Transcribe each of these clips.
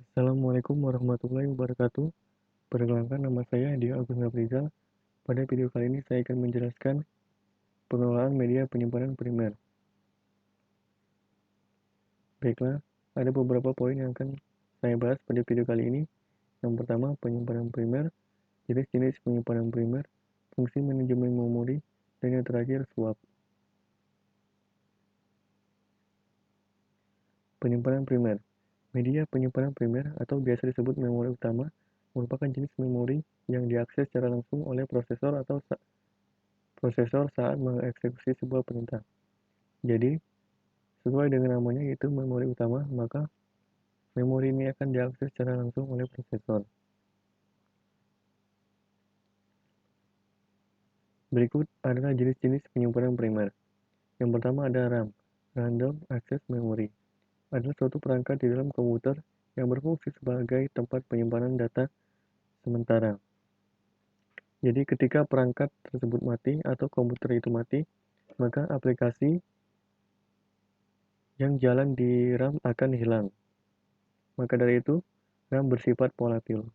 Assalamualaikum warahmatullahi wabarakatuh. Perkenalkan nama saya Dio Agus Nafrizal. Pada video kali ini saya akan menjelaskan pengelolaan media penyimpanan primer. Baiklah, ada beberapa poin yang akan saya bahas pada video kali ini. Yang pertama, penyimpanan primer, jenis-jenis penyimpanan primer, fungsi manajemen memori, dan yang terakhir, swap. Penyimpanan primer. Media penyimpanan primer atau biasa disebut memori utama merupakan jenis memori yang diakses secara langsung oleh prosesor saat mengeksekusi sebuah perintah. Jadi, sesuai dengan namanya yaitu memori utama, maka memori ini akan diakses secara langsung oleh prosesor. Berikut adalah jenis-jenis penyimpanan primer. Yang pertama ada RAM, Random Access Memory. Adalah suatu perangkat di dalam komputer yang berfungsi sebagai tempat penyimpanan data sementara. Jadi ketika perangkat tersebut mati atau komputer itu mati, maka aplikasi yang jalan di RAM akan hilang. Maka dari itu, RAM bersifat volatil.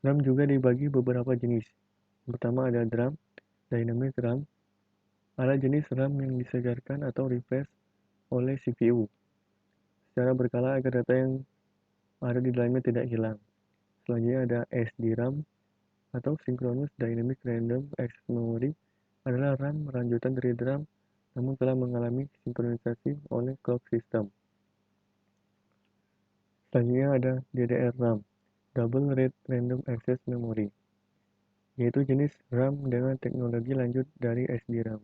RAM juga dibagi beberapa jenis. Pertama ada DRAM, Dynamic RAM, adalah jenis RAM yang disegarkan atau refresh oleh CPU secara berkala agar data yang ada di dalamnya tidak hilang. Selanjutnya ada SDRAM atau Synchronous Dynamic Random Access Memory, adalah RAM lanjutan dari DRAM namun telah mengalami sinkronisasi oleh clock system. Selanjutnya ada DDR-RAM, Double Rate Random Access Memory, yaitu jenis RAM dengan teknologi lanjut dari SDRAM.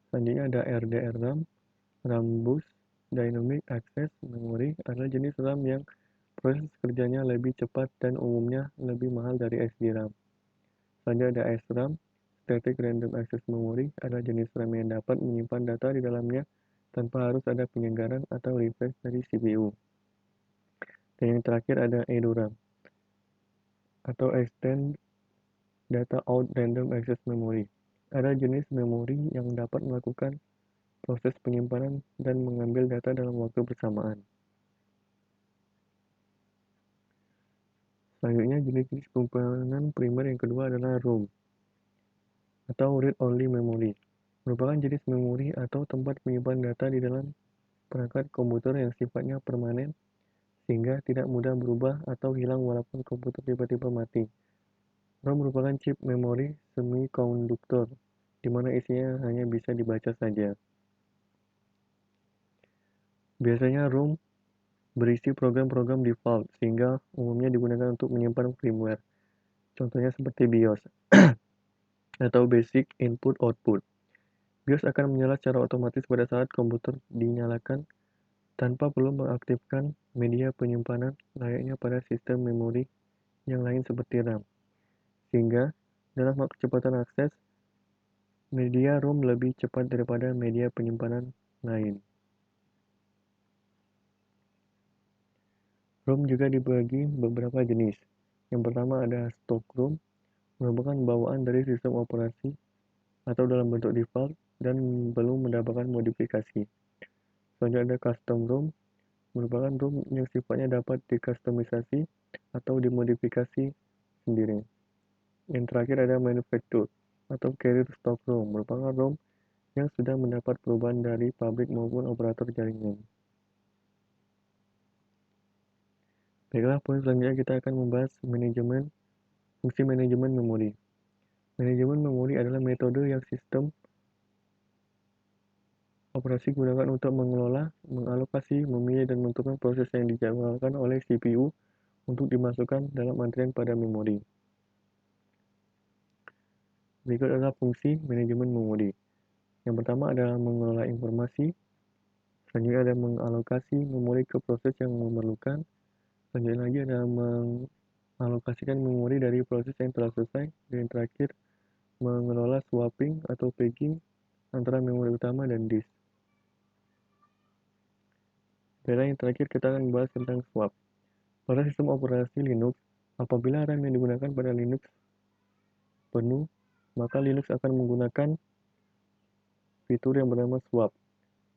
Selanjutnya ada RDR-RAM, RAM Boost Dynamic Access Memory, adalah jenis RAM yang proses kerjanya lebih cepat dan umumnya lebih mahal dari SDRAM. Selanjutnya ada SRAM, Static Random Access Memory, adalah jenis RAM yang dapat menyimpan data di dalamnya tanpa harus ada penyegaran atau refresh dari CPU. Dan yang terakhir ada EDORAM, atau Extend Data Out Random Access Memory. Ada jenis memori yang dapat melakukan proses penyimpanan dan mengambil data dalam waktu bersamaan. Selanjutnya, jenis-jenis penyimpanan primer yang kedua adalah ROM, atau Read Only Memory. Merupakan jenis memori atau tempat menyimpan data di dalam perangkat komputer yang sifatnya permanen, sehingga tidak mudah berubah atau hilang walaupun komputer tiba-tiba mati. ROM merupakan chip memori semikonduktor, di mana isinya hanya bisa dibaca saja. Biasanya ROM berisi program-program default, sehingga umumnya digunakan untuk menyimpan firmware. Contohnya seperti BIOS, atau Basic Input Output. BIOS akan menyala secara otomatis pada saat komputer dinyalakan tanpa perlu mengaktifkan media penyimpanan layaknya pada sistem memori yang lain seperti RAM. Sehingga, dalam kecepatan akses, media ROM lebih cepat daripada media penyimpanan lain. ROM juga dibagi beberapa jenis. Yang pertama ada stock ROM, merupakan bawaan dari sistem operasi atau dalam bentuk default dan belum mendapatkan modifikasi. Selanjutnya ada custom ROM, merupakan ROM yang sifatnya dapat dikustomisasi atau dimodifikasi sendiri. Yang terakhir ada manufactured atau carrier stock ROM, merupakan ROM yang sudah mendapat perubahan dari pabrik maupun operator jaringan. Baiklah, poin selanjutnya kita akan membahas fungsi manajemen memori. Manajemen memori adalah metode yang sistem operasi gunakan untuk mengelola, mengalokasi, memilih, dan menentukan proses yang dijadwalkan oleh CPU untuk dimasukkan dalam antrian pada memori. Berikut adalah fungsi manajemen memori. Yang pertama adalah mengelola informasi, selanjutnya ada mengalokasi memori ke proses yang memerlukan, selanjutnya lagi ada mengalokasikan memori dari proses yang telah selesai, dan yang terakhir mengelola swapping atau pegging antara memori utama dan disk. Dan yang terakhir kita akan membahas tentang swap. Pada sistem operasi Linux, apabila RAM yang digunakan pada Linux penuh, maka Linux akan menggunakan fitur yang bernama swap.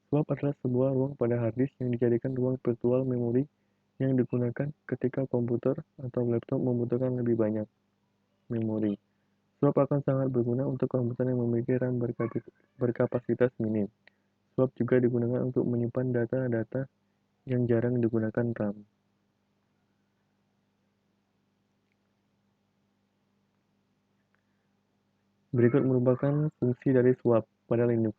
Swap adalah sebuah ruang pada hard disk yang dijadikan ruang virtual memori yang digunakan ketika komputer atau laptop membutuhkan lebih banyak memori. Swap akan sangat berguna untuk komputer yang memiliki RAM berkapasitas minim. Swap juga digunakan untuk menyimpan data-data yang jarang digunakan RAM. Berikut merupakan fungsi dari swap pada Linux.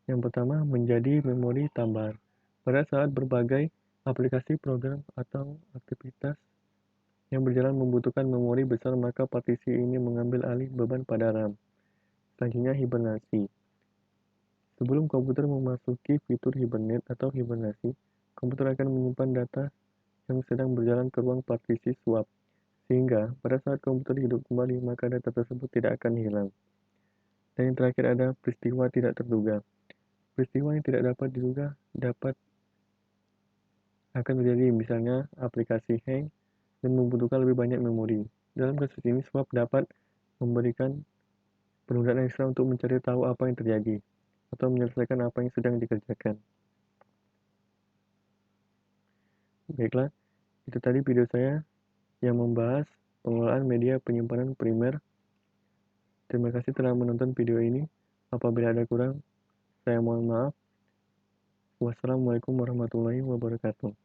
Yang pertama, menjadi memori tambahan. Pada saat berbagai aplikasi, program, atau aktivitas yang berjalan membutuhkan memori besar, maka partisi ini mengambil alih beban pada RAM. Selanjutnya, hibernasi. Sebelum komputer memasuki fitur hibernate atau hibernasi, komputer akan menyimpan data yang sedang berjalan ke ruang partisi swap, sehingga pada saat komputer hidup kembali, maka data tersebut tidak akan hilang. Dan yang terakhir ada peristiwa tidak terduga. Peristiwa yang tidak dapat diduga akan terjadi, misalnya aplikasi hang dan membutuhkan lebih banyak memori. Dalam kasus ini, swap dapat memberikan penundaan ekstra untuk mencari tahu apa yang terjadi atau menyelesaikan apa yang sedang dikerjakan. Baiklah, itu tadi video saya yang membahas pengelolaan media penyimpanan primer. Terima kasih telah menonton video ini. Apabila ada kurang, saya mohon maaf. Wassalamualaikum warahmatullahi wabarakatuh.